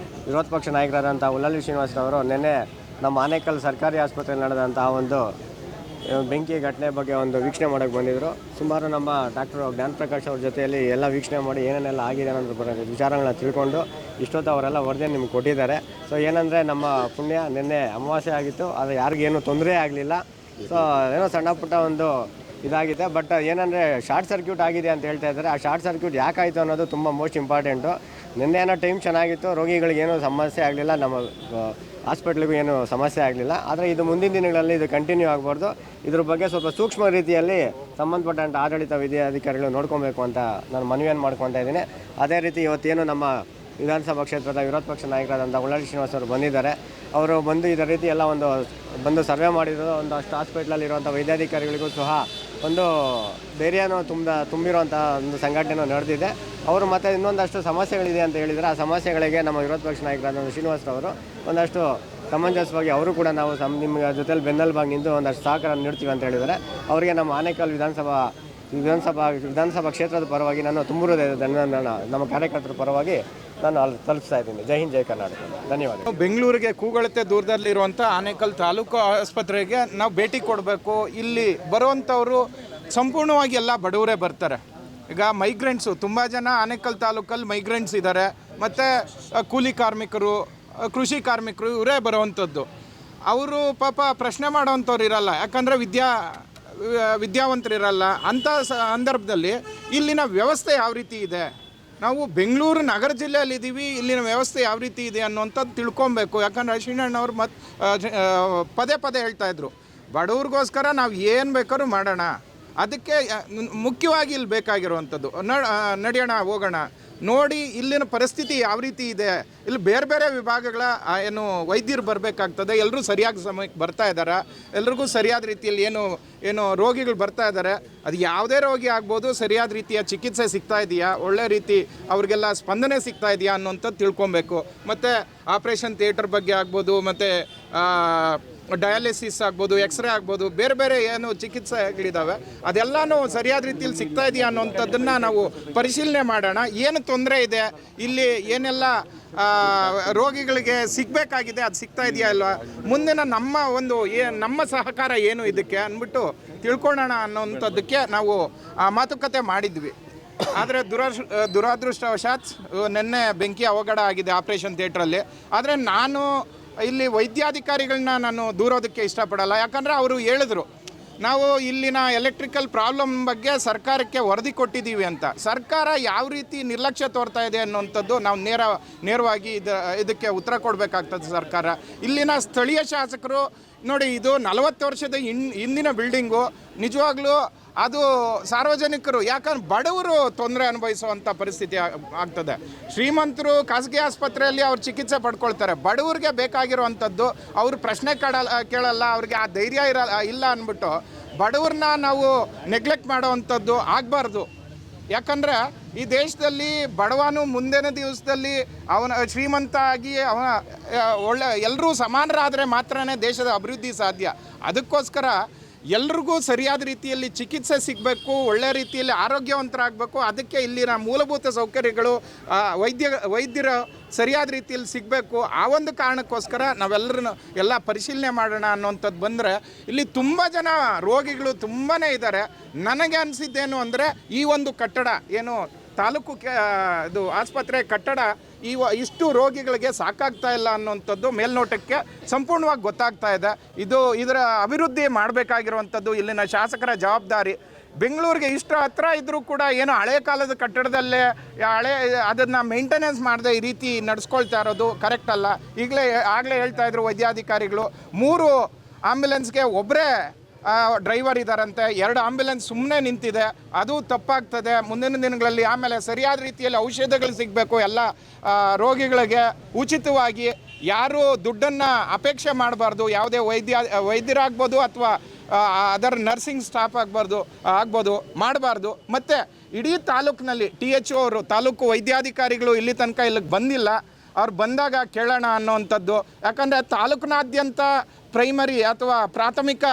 ವಿರೋಧ ಪಕ್ಷ ನಾಯಕರಾದಂಥ ಹುಲಹಳ್ಳಿ ಶ್ರೀನಿವಾಸರವರು ನಿನ್ನೆ ನಮ್ಮ ಆನೇಕಲ್ ಸರ್ಕಾರಿ ಆಸ್ಪತ್ರೆಯಲ್ಲಿ ನಡೆದಂತಹ ಒಂದು ಬೆಂಕಿ ಘಟನೆ ಬಗ್ಗೆ ಒಂದು ವೀಕ್ಷಣೆ ಮಾಡೋಕ್ಕೆ ಬಂದಿದ್ದರು. ಸುಮಾರು ನಮ್ಮ ಡಾಕ್ಟರ್ ಜ್ಞಾನಪ್ರಕಾಶ್ ಅವ್ರ ಜೊತೆಯಲ್ಲಿ ಎಲ್ಲ ವೀಕ್ಷಣೆ ಮಾಡಿ ಏನೇನೆಲ್ಲ ಆಗಿದೆ ಅನ್ನೋದ್ರ ವಿಚಾರಗಳನ್ನ ತಿಳ್ಕೊಂಡು ಇಷ್ಟೊತ್ತು ಅವರೆಲ್ಲ ವರದಿ ನಿಮ್ಗೆ ಕೊಟ್ಟಿದ್ದಾರೆ. ಸೊ ಏನಂದರೆ ನಮ್ಮ ಪುಣ್ಯ ನಿನ್ನೆ ಅಮಾವಾಸ್ಯೆ ಆಗಿತ್ತು, ಅದು ಯಾರಿಗೇನು ತೊಂದರೆ ಆಗಲಿಲ್ಲ. ಸೊ ಏನೋ ಸಣ್ಣ ಪುಟ್ಟ ಒಂದು ಇದಾಗಿದೆ. ಬಟ್ ಏನಂದರೆ ಶಾರ್ಟ್ ಸರ್ಕ್ಯೂಟ್ ಆಗಿದೆ ಅಂತ ಹೇಳ್ತಾ ಇದ್ದಾರೆ. ಆ ಶಾರ್ಟ್ ಸರ್ಕ್ಯೂಟ್ ಯಾಕಾಯಿತು ಅನ್ನೋದು ತುಂಬ ಮೋಸ್ಟ್ ಇಂಪಾರ್ಟೆಂಟು. ನಿನ್ನೆ ಏನೋ ಟೈಮ್ ಚೆನ್ನಾಗಿತ್ತು, ರೋಗಿಗಳಿಗೇನು ಸಮಸ್ಯೆ ಆಗಲಿಲ್ಲ, ನಮ್ಮ ಹಾಸ್ಪಿಟ್ಲಿಗೂ ಏನು ಸಮಸ್ಯೆ ಆಗಲಿಲ್ಲ. ಆದರೆ ಇದು ಮುಂದಿನ ದಿನಗಳಲ್ಲಿ ಇದು ಕಂಟಿನ್ಯೂ ಆಗಬಾರ್ದು. ಇದ್ರ ಬಗ್ಗೆ ಸ್ವಲ್ಪ ಸೂಕ್ಷ್ಮ ರೀತಿಯಲ್ಲಿ ಸಂಬಂಧಪಟ್ಟಂಥ ಆಡಳಿತ ವಿಧಿಯಾಧಿಕಾರಿಗಳು ನೋಡ್ಕೊಬೇಕು ಅಂತ ನಾನು ಮನವಿಯನ್ನು ಮಾಡ್ಕೊತಾ ಇದ್ದೀನಿ. ಅದೇ ರೀತಿ ಇವತ್ತೇನು ನಮ್ಮ ವಿಧಾನಸಭಾ ಕ್ಷೇತ್ರದ ವಿರೋಧ ಪಕ್ಷ ನಾಯಕರಾದಂಥ ಹುಲಹಳ್ಳಿ ಶ್ರೀನಿವಾಸ್ ಅವರು ಬಂದಿದ್ದಾರೆ. ಅವರು ಬಂದು ಇದೇ ರೀತಿ ಎಲ್ಲ ಬಂದು ಸರ್ವೆ ಮಾಡಿದ್ರು. ಒಂದಷ್ಟು ಹಾಸ್ಪಿಟ್ಲಲ್ಲಿರುವಂಥ ವೈದ್ಯಾಧಿಕಾರಿಗಳಿಗೂ ಸಹ ಒಂದು ಧೈರ್ಯನೂ ತುಂಬಿರುವಂಥ ಒಂದು ಸಂಘಟನೆ ನಡೆದಿದೆ. ಅವರು ಮತ್ತು ಇನ್ನೊಂದಷ್ಟು ಸಮಸ್ಯೆಗಳಿದೆ ಅಂತ ಹೇಳಿದರೆ, ಆ ಸಮಸ್ಯೆಗಳಿಗೆ ನಮ್ಮ ವಿರೋಧ ಪಕ್ಷ ನಾಯಕರಾದ ಶ್ರೀನಿವಾಸರವರು ಒಂದಷ್ಟು ಸಮಂಜಸವಾಗಿ ಅವರು ಕೂಡ ನಾವು ನಿಮ್ಮ ಜೊತೆಲಿ ಬೆನ್ನೆಲುಬಾಗಿ ನಿಂತು ಒಂದಷ್ಟು ಸಹಕಾರ ನೀಡ್ತೀವಿ ಅಂತ ಹೇಳಿದ್ದಾರೆ. ಅವರಿಗೆ ನಮ್ಮ ಆನೇಕಲ್ ವಿಧಾನಸಭಾ ಕ್ಷೇತ್ರದ ಪರವಾಗಿ ನಾನು ತುಂಬಿರುವುದೇ ನಮ್ಮ ಕಾರ್ಯಕರ್ತರ ಪರವಾಗಿ ನಾನು ಅಲ್ಲಿ ತಲುಪಿಸ್ತಾ ಇದ್ದೀನಿ. ಜೈ ಹಿಂದ್, ಜೈ ಕರ್ನಾಟಕ. ಧನ್ಯವಾದ. ಬೆಂಗಳೂರಿಗೆ ಕೂಗಳತೆ ದೂರದಲ್ಲಿರುವಂಥ ಆನೇಕಲ್ ತಾಲೂಕು ಆಸ್ಪತ್ರೆಗೆ ನಾವು ಭೇಟಿ ಕೊಡಬೇಕು. ಇಲ್ಲಿ ಬರುವಂಥವರು ಸಂಪೂರ್ಣವಾಗಿ ಎಲ್ಲ ಬಡವರೇ ಬರ್ತಾರೆ. ಈಗ ಮೈಗ್ರೆಂಟ್ಸು ತುಂಬ ಜನ ಆನೇಕಲ್ ತಾಲೂಕಲ್ಲಿ ಮೈಗ್ರೆಂಟ್ಸ್ ಇದ್ದಾರೆ, ಮತ್ತು ಕೂಲಿ ಕಾರ್ಮಿಕರು, ಕೃಷಿ ಕಾರ್ಮಿಕರು ಇವರೇ ಬರುವಂಥದ್ದು. ಅವರು ಪಾಪ ಪ್ರಶ್ನೆ ಮಾಡೋವಂಥವ್ರು ಇರಲ್ಲ, ಯಾಕಂದರೆ ವಿದ್ಯಾವಂತರಿರಲ್ಲ. ಅಂಥ ಸಂದರ್ಭದಲ್ಲಿ ಇಲ್ಲಿನ ವ್ಯವಸ್ಥೆ ಯಾವ ರೀತಿ ಇದೆ, ನಾವು ಬೆಂಗಳೂರು ನಗರ ಜಿಲ್ಲೆಯಲ್ಲಿದ್ದೀವಿ, ಇಲ್ಲಿನ ವ್ಯವಸ್ಥೆ ಯಾವ ರೀತಿ ಇದೆ ಅನ್ನೋಂಥದ್ದು ತಿಳ್ಕೊಬೇಕು. ಯಾಕಂದರೆ ಶ್ರೀನಣ್ಣವ್ರು ಪದೇ ಪದೇ ಹೇಳ್ತಾಯಿದ್ರು, ಬಡವ್ರಿಗೋಸ್ಕರ ನಾವು ಏನು ಬೇಕಾದ್ರೂ ಮಾಡೋಣ, ಅದಕ್ಕೆ ಮುಖ್ಯವಾಗಿ ಇಲ್ಲಿ ಬೇಕಾಗಿರುವಂಥದ್ದು ನಡೆಯೋಣ, ಹೋಗೋಣ, ನೋಡಿ ಇಲ್ಲಿನ ಪರಿಸ್ಥಿತಿ ಯಾವ ರೀತಿ ಇದೆ. ಇಲ್ಲಿ ಬೇರೆ ಬೇರೆ ವಿಭಾಗಗಳ ಏನು ವೈದ್ಯರು ಬರಬೇಕಾಗ್ತದೆ, ಎಲ್ಲರೂ ಸರಿಯಾದ ಸಮಯಕ್ಕೆ ಬರ್ತಾ ಇದ್ದಾರೆ, ಎಲ್ರಿಗೂ ಸರಿಯಾದ ರೀತಿಯಲ್ಲಿ ಏನು ರೋಗಿಗಳು ಬರ್ತಾ ಇದ್ದಾರೆ. ಅದು ಯಾವುದೇ ರೋಗಿ ಆಗ್ಬೋದು, ಸರಿಯಾದ ರೀತಿಯ ಚಿಕಿತ್ಸೆ ಸಿಗ್ತಾ ಇದೆಯಾ, ಒಳ್ಳೆ ರೀತಿ ಅವ್ರಿಗೆಲ್ಲ ಸ್ಪಂದನೆ ಸಿಗ್ತಾ ಇದೆಯಾ ಅನ್ನೋಂಥದ್ದು ತಿಳ್ಕೊಬೇಕು. ಮತ್ತು ಆಪ್ರೇಷನ್ ಥಿಯೇಟರ್ ಬಗ್ಗೆ ಆಗ್ಬೋದು, ಮತ್ತು ಡಯಾಲಿಸಿಸ್ ಆಗ್ಬೋದು, ಎಕ್ಸ್ರೇ ಆಗ್ಬೋದು, ಬೇರೆ ಬೇರೆ ಏನು ಚಿಕಿತ್ಸೆಗಳಿದ್ದಾವೆ ಅದೆಲ್ಲನೂ ಸರಿಯಾದ ರೀತಿಯಲ್ಲಿ ಸಿಗ್ತಾ ಇದೆಯಾ ಅನ್ನೋಂಥದ್ದನ್ನು ನಾವು ಪರಿಶೀಲನೆ ಮಾಡೋಣ. ಏನು ತೊಂದರೆ ಇದೆ ಇಲ್ಲಿ, ಏನೆಲ್ಲ ರೋಗಿಗಳಿಗೆ ಸಿಗಬೇಕಾಗಿದೆ ಅದು ಸಿಗ್ತಾ ಇದೆಯಾ ಇಲ್ವಾ, ಮುಂದಿನ ನಮ್ಮ ಸಹಕಾರ ಏನು ಇದಕ್ಕೆ ಅಂದ್ಬಿಟ್ಟು ತಿಳ್ಕೊಳ್ಳೋಣ ಅನ್ನೋಂಥದ್ದಕ್ಕೆ ನಾವು ಮಾತುಕತೆ ಮಾಡಿದ್ವಿ. ಆದರೆ ದುರಾದೃಷ್ಟವಶಾತ್ ನಿನ್ನೆ ಬೆಂಕಿ ಅವಘಡ ಆಗಿದೆ ಆಪ್ರೇಷನ್ ಥಿಯೇಟ್ರಲ್ಲಿ. ಆದರೆ ನಾನು ಇಲ್ಲಿ ವೈದ್ಯಾಧಿಕಾರಿಗಳನ್ನ ನಾನು ದೂರೋದಕ್ಕೆ ಇಷ್ಟಪಡಲ್ಲ, ಯಾಕಂದರೆ ಅವರು ಹೇಳಿದ್ರು ನಾವು ಇಲ್ಲಿನ ಎಲೆಕ್ಟ್ರಿಕಲ್ ಪ್ರಾಬ್ಲಮ್ ಬಗ್ಗೆ ಸರ್ಕಾರಕ್ಕೆ ವರದಿ ಕೊಟ್ಟಿದ್ದೀವಿ ಅಂತ. ಸರ್ಕಾರ ಯಾವ ರೀತಿ ನಿರ್ಲಕ್ಷ್ಯ ತೋರ್ತಾ ಇದೆ ಅನ್ನೋಂಥದ್ದು ನಾವು ನೇರವಾಗಿ ಇದಕ್ಕೆ ಉತ್ತರ ಕೊಡಬೇಕಾಗ್ತದೆ ಸರ್ಕಾರ. ಇಲ್ಲಿನ ಸ್ಥಳೀಯ ಶಾಸಕರು ನೋಡಿ, ಇದು 40 ವರ್ಷದ ಹಿಂದಿನ ಬಿಲ್ಡಿಂಗು, ನಿಜವಾಗ್ಲೂ ಅದು ಸಾರ್ವಜನಿಕರು, ಯಾಕಂದ್ರೆ ಬಡವರು ತೊಂದರೆ ಅನುಭವಿಸುವಂಥ ಪರಿಸ್ಥಿತಿ ಆಗ್ತದೆ. ಶ್ರೀಮಂತರು ಖಾಸಗಿ ಆಸ್ಪತ್ರೆಯಲ್ಲಿ ಅವ್ರು ಚಿಕಿತ್ಸೆ ಪಡ್ಕೊಳ್ತಾರೆ, ಬಡವರಿಗೆ ಬೇಕಾಗಿರುವಂಥದ್ದು ಅವರು ಪ್ರಶ್ನೆ ಕೇಳಲ್ಲ, ಅವ್ರಿಗೆ ಆ ಧೈರ್ಯ ಇಲ್ಲ ಅಂದ್ಬಿಟ್ಟು ಬಡವ್ರನ್ನ ನಾವು ನೆಗ್ಲೆಕ್ಟ್ ಮಾಡೋವಂಥದ್ದು ಆಗಬಾರ್ದು. ಯಾಕಂದರೆ ಈ ದೇಶದಲ್ಲಿ ಬಡವನು ಮುಂದಿನ ದಿವಸದಲ್ಲಿ ಶ್ರೀಮಂತ ಆಗಿ ಎಲ್ಲರೂ ಸಮಾನರಾದರೆ ಮಾತ್ರನೇ ದೇಶದ ಅಭಿವೃದ್ಧಿ ಸಾಧ್ಯ. ಅದಕ್ಕೋಸ್ಕರ ಎಲ್ರಿಗೂ ಸರಿಯಾದ ರೀತಿಯಲ್ಲಿ ಚಿಕಿತ್ಸೆ ಸಿಗಬೇಕು, ಒಳ್ಳೆಯ ರೀತಿಯಲ್ಲಿ ಆರೋಗ್ಯವಂತರಾಗಬೇಕು. ಅದಕ್ಕೆ ಇಲ್ಲಿನ ಮೂಲಭೂತ ಸೌಕರ್ಯಗಳು, ವೈದ್ಯರು ಸರಿಯಾದ ರೀತಿಯಲ್ಲಿ ಸಿಗಬೇಕು. ಆ ಒಂದು ಕಾರಣಕ್ಕೋಸ್ಕರ ನಾವೆಲ್ಲರೂ ಎಲ್ಲ ಪರಿಶೀಲನೆ ಮಾಡೋಣ ಅನ್ನೋಂಥದ್ದು ಬಂದರೆ ಇಲ್ಲಿ ತುಂಬ ಜನ ರೋಗಿಗಳು ತುಂಬಾ ಇದ್ದಾರೆ. ನನಗೆ ಅನಿಸಿದ್ದೇನು ಅಂದರೆ ಈ ಒಂದು ಕಟ್ಟಡ ಏನು ತಾಲೂಕು ಇದು ಆಸ್ಪತ್ರೆ ಕಟ್ಟಡ ಇಷ್ಟು ರೋಗಿಗಳಿಗೆ ಸಾಕಾಗ್ತಾ ಇಲ್ಲ ಅನ್ನೋಂಥದ್ದು ಮೇಲ್ನೋಟಕ್ಕೆ ಸಂಪೂರ್ಣವಾಗಿ ಗೊತ್ತಾಗ್ತಾ ಇದೆ. ಇದರ ಅಭಿವೃದ್ಧಿ ಮಾಡಬೇಕಾಗಿರುವಂಥದ್ದು ಇಲ್ಲಿನ ಶಾಸಕರ ಜವಾಬ್ದಾರಿ. ಬೆಂಗಳೂರಿಗೆ ಇಷ್ಟು ಹತ್ರ ಇದ್ದರೂ ಕೂಡ ಏನು ಹಳೆ ಕಾಲದ ಕಟ್ಟಡದಲ್ಲೇ ಅದನ್ನು ಮೇಂಟೆನೆನ್ಸ್ ಮಾಡದೆ ಈ ರೀತಿ ನಡೆಸ್ಕೊಳ್ತಾ ಇರೋದು ಕರೆಕ್ಟ್ ಅಲ್ಲ. ಆಗಲೇ ಹೇಳ್ತಾ ಇದ್ರು ವೈದ್ಯಾಧಿಕಾರಿಗಳು, 3 ಆಂಬ್ಯುಲೆನ್ಸ್ಗೆ ಒಬ್ಬರೇ ಡ್ರೈವರ್ ಇದ್ದಾರಂತೆ, 2 ಆಂಬ್ಯುಲೆನ್ಸ್ ಸುಮ್ಮನೆ ನಿಂತಿದೆ, ಅದು ತಪ್ಪಾಗ್ತದೆ ಮುಂದಿನ ದಿನಗಳಲ್ಲಿ. ಆಮೇಲೆ ಸರಿಯಾದ ರೀತಿಯಲ್ಲಿ ಔಷಧಗಳು ಸಿಗಬೇಕು ಎಲ್ಲ ರೋಗಿಗಳಿಗೆ ಉಚಿತವಾಗಿ. ಯಾರೂ ದುಡ್ಡನ್ನು ಅಪೇಕ್ಷೆ ಮಾಡಬಾರ್ದು, ಯಾವುದೇ ವೈದ್ಯರಾಗ್ಬೋದು ಅಥವಾ ಅದರ್ ನರ್ಸಿಂಗ್ ಸ್ಟಾಫ್ ಆಗ್ಬೋದು ಮಾಡಬಾರ್ದು. ಮತ್ತು ಇಡೀ ತಾಲೂಕಿನಲ್ಲಿ THO ಅವರು, ತಾಲೂಕು ವೈದ್ಯಾಧಿಕಾರಿಗಳು ಇಲ್ಲಿ ತನಕ ಇಲ್ಲಿಗೆ ಬಂದಿಲ್ಲ. ಅವ್ರು ಬಂದಾಗ ಕೇಳೋಣ ಅನ್ನೋವಂಥದ್ದು. ಯಾಕಂದರೆ ತಾಲೂಕಿನಾದ್ಯಂತ ಪ್ರೈಮರಿ ಅಥವಾ ಪ್ರಾಥಮಿಕ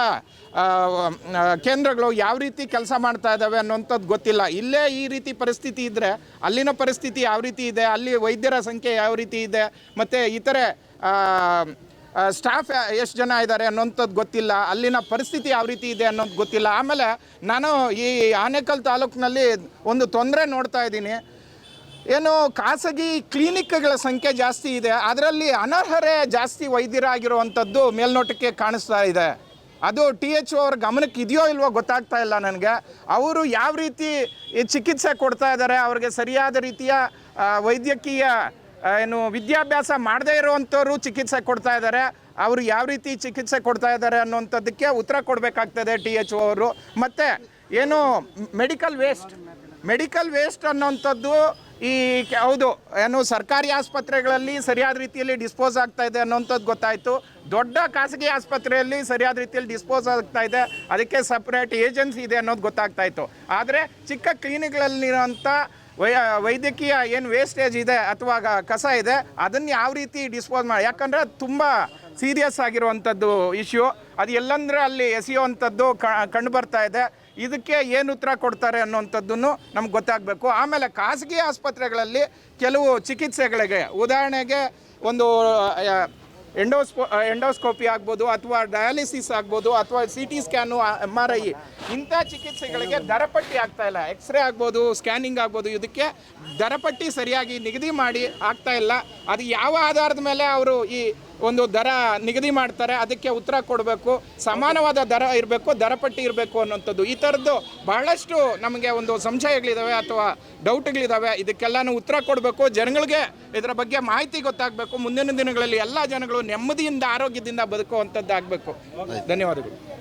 ಕೇಂದ್ರಗಳು ಯಾವ ರೀತಿ ಕೆಲಸ ಮಾಡ್ತಾ ಇದ್ದಾವೆ ಅನ್ನೋಂಥದ್ದು ಗೊತ್ತಿಲ್ಲ. ಇಲ್ಲೇ ಈ ರೀತಿ ಪರಿಸ್ಥಿತಿ ಇದ್ದರೆ ಅಲ್ಲಿನ ಪರಿಸ್ಥಿತಿ ಯಾವ ರೀತಿ ಇದೆ, ಅಲ್ಲಿ ವೈದ್ಯರ ಸಂಖ್ಯೆ ಯಾವ ರೀತಿ ಇದೆ, ಮತ್ತು ಇತರೆ ಸ್ಟಾಫ್ ಎಷ್ಟು ಜನ ಇದ್ದಾರೆ ಅನ್ನೋಂಥದ್ದು ಗೊತ್ತಿಲ್ಲ, ಅಲ್ಲಿನ ಪರಿಸ್ಥಿತಿ ಯಾವ ರೀತಿ ಇದೆ ಅನ್ನೋದು ಗೊತ್ತಿಲ್ಲ. ಆಮೇಲೆ ನಾನು ಈ ಆನೇಕಲ್ ತಾಲೂಕಿನಲ್ಲಿ ಒಂದು ತೊಂದರೆ ನೋಡ್ತಾ ಇದ್ದೀನಿ. ಏನು ಖಾಸಗಿ ಕ್ಲಿನಿಕ್ಗಳ ಸಂಖ್ಯೆ ಜಾಸ್ತಿ ಇದೆ, ಅದರಲ್ಲಿ ಅನರ್ಹರೇ ಜಾಸ್ತಿ ವೈದ್ಯರಾಗಿರುವಂಥದ್ದು ಮೇಲ್ನೋಟಕ್ಕೆ ಕಾಣಿಸ್ತಾ ಇದೆ. ಅದು THO ಅವ್ರ ಗಮನಕ್ಕೆ ಇದೆಯೋ ಇಲ್ವೋ ಗೊತ್ತಾಗ್ತಾ ಇಲ್ಲ ನನಗೆ. ಅವರು ಯಾವ ರೀತಿ ಚಿಕಿತ್ಸೆ ಕೊಡ್ತಾ ಇದ್ದಾರೆ, ಅವ್ರಿಗೆ ಸರಿಯಾದ ರೀತಿಯ ವೈದ್ಯಕೀಯ ವಿದ್ಯಾಭ್ಯಾಸ ಮಾಡದೇ ಇರುವಂಥವ್ರು ಚಿಕಿತ್ಸೆ ಕೊಡ್ತಾ ಇದ್ದಾರೆ, ಅವರು ಯಾವ ರೀತಿ ಚಿಕಿತ್ಸೆ ಕೊಡ್ತಾ ಇದ್ದಾರೆ ಅನ್ನೋಂಥದ್ದಕ್ಕೆ ಉತ್ತರ ಕೊಡಬೇಕಾಗ್ತದೆ THO ಅವರು. ಮತ್ತು ಏನು ಮೆಡಿಕಲ್ ವೇಸ್ಟ್ ಅನ್ನೋಂಥದ್ದು ಹೌದು, ಏನು ಸರ್ಕಾರಿ ಆಸ್ಪತ್ರೆಗಳಲ್ಲಿ ಸರಿಯಾದ ರೀತಿಯಲ್ಲಿ ಡಿಸ್ಪೋಸ್ ಆಗ್ತಾ ಇದೆ ಅನ್ನೋಂಥದ್ದು ಗೊತ್ತಾಯಿತು. ದೊಡ್ಡ ಖಾಸಗಿ ಆಸ್ಪತ್ರೆಯಲ್ಲಿ ಸರಿಯಾದ ರೀತಿಯಲ್ಲಿ ಡಿಸ್ಪೋಸ್ ಆಗ್ತಾ ಇದೆ, ಅದಕ್ಕೆ ಸಪ್ರೇಟ್ ಏಜೆನ್ಸಿ ಇದೆ ಅನ್ನೋದು ಗೊತ್ತಾಗ್ತಾ ಇತ್ತು. ಆದರೆ ಚಿಕ್ಕ ಕ್ಲಿನಿಕ್ಗಳಲ್ಲಿರೋಂಥ ವೈದ್ಯಕೀಯ ಏನು ವೇಸ್ಟೇಜ್ ಇದೆ ಅಥವಾ ಕಸ ಇದೆ ಅದನ್ನು ಯಾವ ರೀತಿ ಡಿಸ್ಪೋಸ್ ಮಾಡಿ, ಯಾಕಂದರೆ ತುಂಬ ಸೀರಿಯಸ್ ಆಗಿರುವಂಥದ್ದು ಇಶ್ಯೂ, ಅದು ಎಲ್ಲಂದ್ರೆ ಅಲ್ಲಿ ಎಸೆಯುವಂಥದ್ದು ಕಂಡು ಬರ್ತಾ ಇದೆ. ಇದಕ್ಕೆ ಏನು ಉತ್ತರ ಕೊಡ್ತಾರೆ ಅನ್ನೋಂಥದ್ದನ್ನು ನಮ್ಗೆ ಗೊತ್ತಾಗಬೇಕು. ಆಮೇಲೆ ಖಾಸಗಿ ಆಸ್ಪತ್ರೆಗಳಲ್ಲಿ ಕೆಲವು ಚಿಕಿತ್ಸೆಗಳಿಗೆ, ಉದಾಹರಣೆಗೆ ಒಂದು ಎಂಡೋಸ್ಕೋಪಿ ಆಗ್ಬೋದು ಅಥವಾ ಡಯಾಲಿಸಿಸ್ ಆಗ್ಬೋದು ಅಥವಾ CT ಸ್ಕ್ಯಾನು, MRI ಇಂಥ ಚಿಕಿತ್ಸೆಗಳಿಗೆ ದರಪಟ್ಟಿ ಆಗ್ತಾ ಇಲ್ಲ. ಎಕ್ಸ್ರೇ ಆಗ್ಬೋದು, ಸ್ಕ್ಯಾನಿಂಗ್ ಆಗ್ಬೋದು, ಇದಕ್ಕೆ ದರಪಟ್ಟಿ ಸರಿಯಾಗಿ ನಿಗದಿ ಮಾಡಿ ಆಗ್ತಾ ಇಲ್ಲ. ಅದು ಯಾವ ಆಧಾರದ ಮೇಲೆ ಅವರು ಈ ಒಂದು ದರ ನಿಗದಿ ಮಾಡ್ತಾರೆ, ಅದಕ್ಕೆ ಉತ್ತರ ಕೊಡಬೇಕು. ಸಮಾನವಾದ ದರ ಇರಬೇಕು, ದರಪಟ್ಟಿ ಇರಬೇಕು ಅನ್ನೋಂಥದ್ದು. ಈ ಥರದ್ದು ಬಹಳಷ್ಟು ನಮಗೆ ಒಂದು ಸಂಶಯಗಳಿದ್ದಾವೆ ಅಥವಾ ಡೌಟ್ಗಳಿದ್ದಾವೆ. ಇದಕ್ಕೆಲ್ಲನೂ ಉತ್ತರ ಕೊಡಬೇಕು. ಜನಗಳಿಗೆ ಇದರ ಬಗ್ಗೆ ಮಾಹಿತಿ ಗೊತ್ತಾಗಬೇಕು. ಮುಂದಿನ ದಿನಗಳಲ್ಲಿ ಎಲ್ಲ ಜನಗಳು ನೆಮ್ಮದಿಯಿಂದ ಆರೋಗ್ಯದಿಂದ ಬದುಕುವಂಥದ್ದು ಆಗಬೇಕು. ಧನ್ಯವಾದಗಳು.